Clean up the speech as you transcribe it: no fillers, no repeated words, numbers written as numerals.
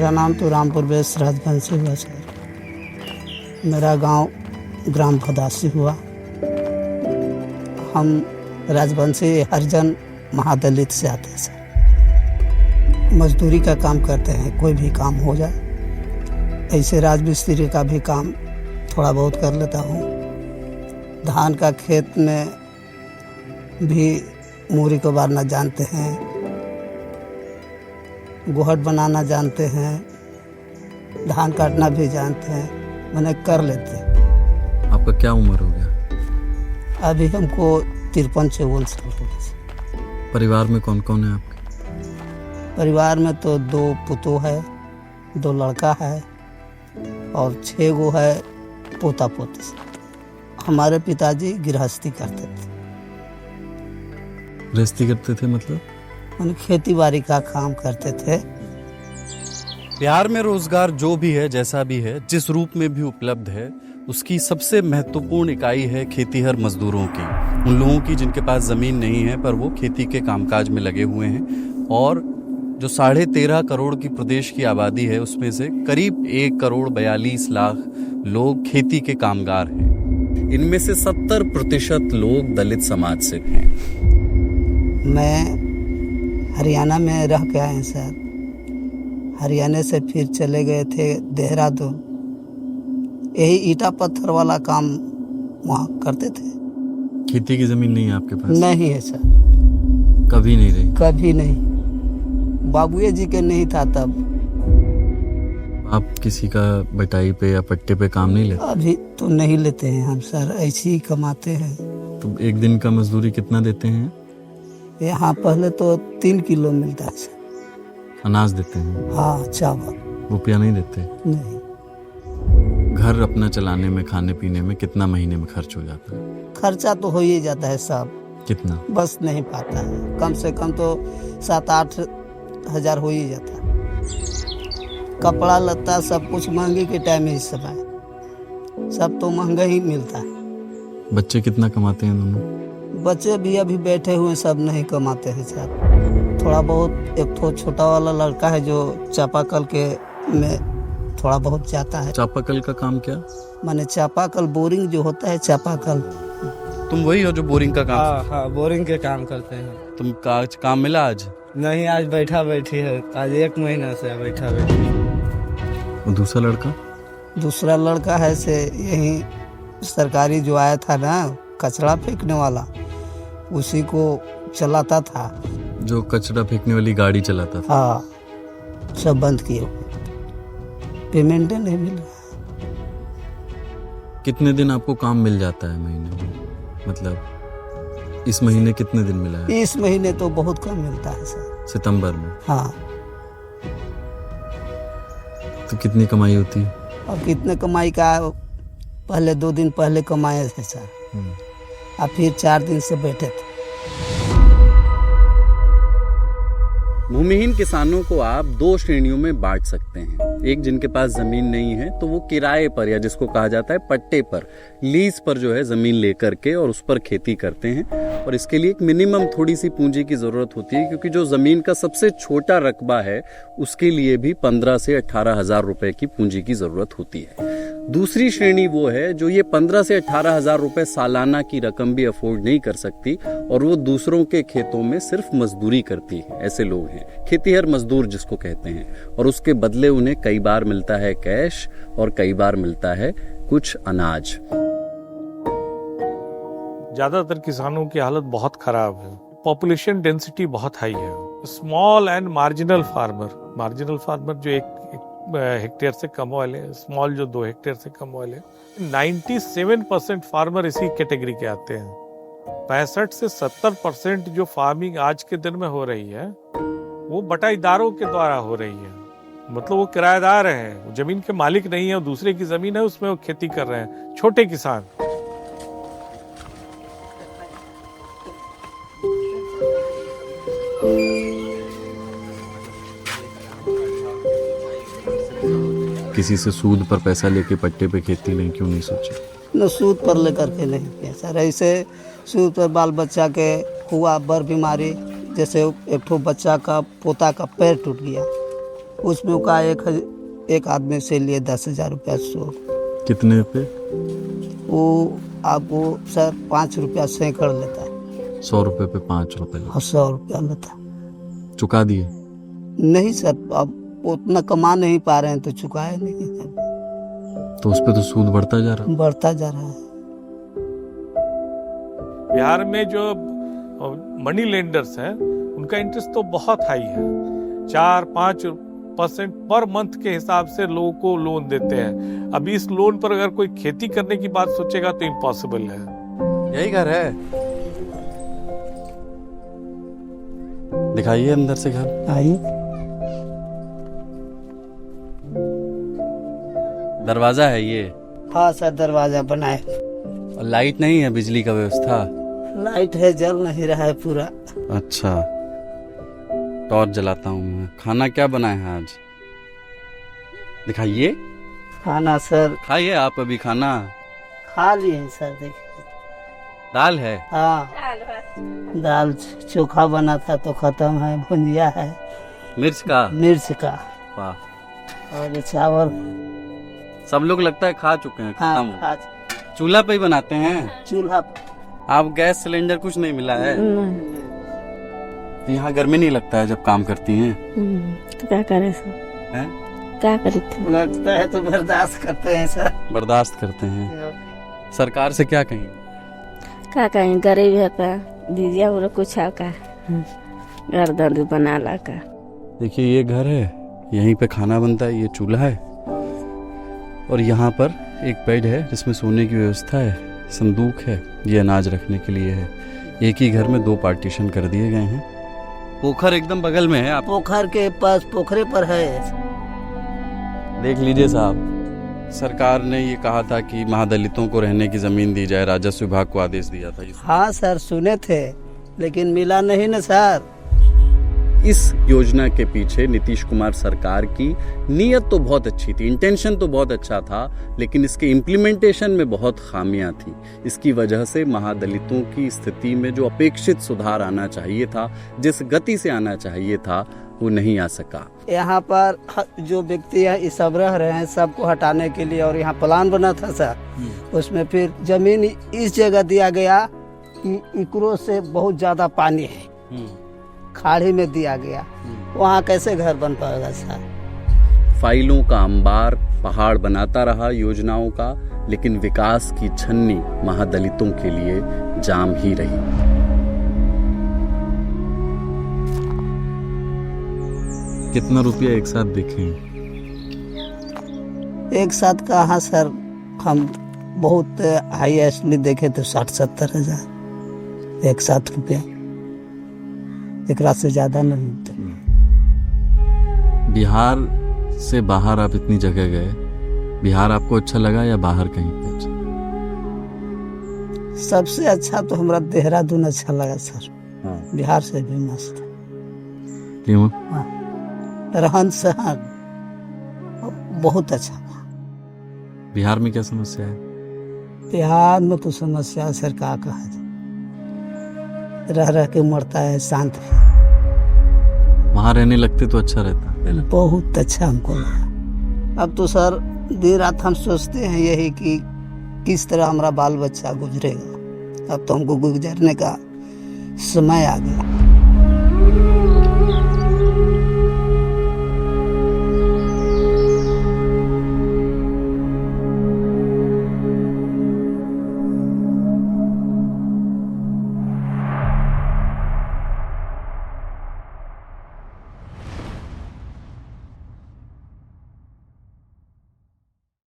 मेरा नाम तो रामपुर बेस राजवंशी हुआ सर। मेरा गांव ग्राम खदासी हुआ। हम राजवंशी हरिजन महादलित से आते हैं सर। मजदूरी का काम करते हैं, कोई भी काम हो जाए। ऐसे राजमिस्त्री का भी काम थोड़ा बहुत कर लेता हूँ। धान का खेत में भी मूरी को बारना जानते हैं, गोहट बनाना जानते हैं, धान काटना भी जानते हैं, मैंने कर लेते हैं। आपका क्या उम्र हो गया? अभी हमको 53-54 साल हो गए। परिवार में कौन कौन है आपके? परिवार में तो 2 पुतों है, 2 लड़का है और 6 गो है पोता पोती। हमारे पिताजी गृहस्थी करते थे। गृहस्थी करते थे मतलब? मैंने खेती बाड़ी का काम करते थे। बिहार में रोजगार जो भी है, जैसा भी है, जिस रूप में भी उपलब्ध है, उसकी सबसे महत्वपूर्ण इकाई है खेतीहर मजदूरों की। उन लोगों की जिनके पास जमीन नहीं है पर वो खेती के कामकाज में लगे हुए हैं। और जो 13.5 करोड़ की प्रदेश की आबादी है उसमें से करीब 1,42,00,000 लोग खेती के कामगार हैं। इनमें से 70% लोग दलित समाज से हैं। मैं हरियाणा में रह के आए सर। हरियाणा से फिर चले गए थे देहरादून। यही ईटा पत्थर वाला काम वहाँ करते थे। खेती की जमीन नहीं है आपके पास? नहीं है सर, कभी नहीं रही? कभी नहीं। बाबूए जी के नहीं था तब। आप किसी का बटाई पे या पट्टे पे काम नहीं लेते? अभी तो नहीं लेते हैं हम सर, ऐसे ही कमाते हैं। तो एक दिन का मजदूरी कितना देते हैं? यहाँ पहले तो 3 किलो मिलता है सर। अनाज देते हैं? हाँ, चावल। रुपया नहीं देते? नहीं। घर अपना चलाने में, खाने पीने में कितना महीने में खर्च हो जाता है? खर्चा तो हो ही जाता है साहब। कितना? बस नहीं पाता है, कम से कम तो 7-8 हज़ार हो ही जाता है। कपड़ा लत्ता सब कुछ महंगे के टाइम में इस समय सब तो महंगा ही मिलता है। बच्चे कितना कमाते हैं दोनों? बच्चे भी अभी बैठे हुए, सब नहीं कमाते हैं साहब। थोड़ा बहुत एक तो छोटा वाला लड़का है जो चापाकल के में थोड़ा बहुत जाता है। चापाकल का काम क्या? माने चापाकल बोरिंग जो होता है, चापाकल। तुम वही हो जो बोरिंग का काम? हाँ, बोरिंग के काम करते हैं। तुम काम मिला आज? नहीं, आज बैठा बैठी है। आज 1 महीना से बैठा बैठी। और दूसरा लड़का? दूसरा लड़का है से यही सरकारी जो आया था ना, कचरा फेंकने वाला, उसी को चलाता था। जो कचरा फेंकने वाली गाड़ी चलाता था? हाँ, सब बंद किए हुए। पेमेंट नहीं मिल रहा। कितने दिन आपको काम मिल जाता है महीने में? मतलब इस महीने कितने दिन मिला है? इस महीने तो बहुत कम मिलता है सर। सितंबर में? हाँ। तो कितनी कमाई होती है? और कितने कमाई का, पहले 2 दिन पहले कमाए थे सर, और फिर 4 दिन से बैठे थे। भूमिहीन किसानों को आप 2 श्रेणियों में बांट सकते हैं। एक, जिनके पास जमीन नहीं है तो वो किराए पर, या जिसको कहा जाता है पट्टे पर, लीज पर जो है जमीन लेकर के और उस पर खेती करते हैं। और इसके लिए एक मिनिमम थोड़ी सी पूंजी की जरूरत होती है, क्योंकि जो जमीन का सबसे छोटा रकबा है उसके लिए भी 15 से 18 हजार रुपए की पूंजी की जरूरत होती है। दूसरी श्रेणी वो है जो ये 15 से 18 हजार रुपए सालाना की रकम भी अफोर्ड नहीं कर सकती और वो दूसरों के खेतों में सिर्फ मजदूरी करती है। ऐसे लोग हैं खेतीहर मजदूर जिसको कहते हैं, और उसके बदले उन्हें कई बार मिलता है कैश और कई बार मिलता है कुछ अनाज। ज्यादातर किसानों की हालत बहुत खराब है। पॉपुलेशन डेंसिटी बहुत हाई है। स्मॉल एंड मार्जिनल फार्मर जो एक हेक्टेयर से कम वाले, स्मॉल जो 2 हेक्टेयर से कम वाले, 97% फार्मर इसी कैटेगरी के आते हैं। 65 से 70% जो फार्मिंग आज के दिन में हो रही है वो बटाईदारों के द्वारा हो रही है। मतलब वो किराएदार हैं, जमीन के मालिक नहीं है, दूसरे की जमीन है उसमें वो खेती कर रहे हैं, छोटे किसान। किसी से सूद पर पैसा लेके पट्टे पे खेती नहीं, क्यों नहीं सोची? न सूद पर लेकर के नहीं किया सर। ऐसे सूद पर बाल बच्चा के हुआ बर बीमारी, जैसे एक ठो बच्चा का पोता का पैर टूट गया, उसमें का एक आदमी से लिए 10,000 रुपया सौ। कितने पे? वो आपको सर 5 रुपया सैकड़ लेता है। 100 रुपए पे 5 रुपए और 100 रुपया लेता है। चुका दिए? नहीं सर, अब उतना कमा नहीं पा रहे हैं तो चुकाए नहीं। तो उस पे तो सूद बढ़ता जा रहा। बढ़ता जा रहा है। बिहार में जो मनी लेंडर्स हैं उनका इंटरेस्ट तो बहुत हाई है, 4-5% पर मंथ के हिसाब से लोगों को लोन देते हैं। अभी इस लोन पर अगर कोई खेती करने की बात सोचेगा तो इम्पॉसिबल है। यही घर है? दिखाइए अंदर से घर। आइए। दरवाजा है ये? हाँ सर, दरवाजा बनाए। और लाइट नहीं है, बिजली का व्यवस्था? लाइट है, जल नहीं रहा है पूरा। अच्छा, टॉर्च जलाता हूँ मैं। खाना क्या बनाए हैं आज? दिखाइए। खाना सर खाइए आप अभी खाना। खा लिए हैं सर, देखिए। दाल है? हाँ, दाल चोखा बना था तो खत्म है, भुंजिया है मिर्च का? मिर्च का। वाह। और ये चावल। सब लोग लगता है खा चुके हैं। हाँ, खत्म। चूल्हा पे ही बनाते हैं? चूल्हा। आप गैस सिलेंडर कुछ नहीं मिला है? यहाँ गर्मी नहीं लगता है जब काम करती हैं? तो क्या करे सर? हैं? क्या करे थे? लगता है तो बर्दाश्त करते हैं सर। बर्दाश्त करते हैं। सरकार से क्या कहेंगे? क्या कहें, गरीब है का दीजिए वो कुछ है का, घर दर्द बना ला का। देखिए ये घर है, यहीं पे खाना बनता है, ये चूल्हा है और यहाँ पर एक बेड है जिसमें सोने की व्यवस्था है, संदूक है, ये अनाज रखने के लिए है। एक ही घर में 2 पार्टीशन कर दिए गए हैं। पोखर एकदम बगल में है। आप पोखर के पास, पोखरे पर है। देख लीजिए साहब, सरकार ने ये कहा था कि महादलितों को रहने की जमीन दी जाए, राजस्व विभाग को आदेश दिया था। हाँ सर, सुने थे लेकिन मिला नहीं ना सर। इस योजना के पीछे नीतीश कुमार सरकार की नीयत तो बहुत अच्छी थी, इंटेंशन तो बहुत अच्छा था, लेकिन इसके इम्प्लीमेंटेशन में बहुत खामियां थी। इसकी वजह से महादलितों की स्थिति में जो अपेक्षित सुधार आना चाहिए था, जिस गति से आना चाहिए था, वो नहीं आ सका। यहाँ पर जो व्यक्ति है ये सब रह रहे हैं, सबको हटाने के लिए, और यहाँ प्लान बना था सर, उसमें फिर जमीन इस जगह दिया गया कि इकरो से बहुत ज्यादा पानी है, खाड़ी में दिया गया। वहाँ कैसे घर बन पाएगा सर? फाइलों का अंबार पहाड़ बनाता रहा योजनाओं का, लेकिन विकास की छन्नी महादलितों के लिए जाम ही रही। कितना रुपया एक साथ देखें? एक साथ कहाँ सर, हम बहुत हाईएस्टली देखे तो 60-70 हजार एक साथ रुपया, एक रात से ज्यादा नहीं मिलते। बिहार से बाहर आप इतनी जगह गए, बिहार आपको अच्छा लगा या बाहर कहीं पे अच्छा? सबसे अच्छा तो हमारा देहरादून अच्छा लगा सर। हाँ। बिहार से भी मस्त। क्यों? रहन सहन बहुत अच्छा। बिहार में क्या समस्या है? बिहार में तो समस्या सर का है, रह रह के मरता है, शांत है। वहाँ रहने लगते तो अच्छा रहता। बहुत अच्छा हमको लगा। अब तो सर दिन रात हम सोचते हैं यही कि किस तरह हमारा बाल बच्चा गुजरेगा। अब तो हमको गुजरने का समय आ गया।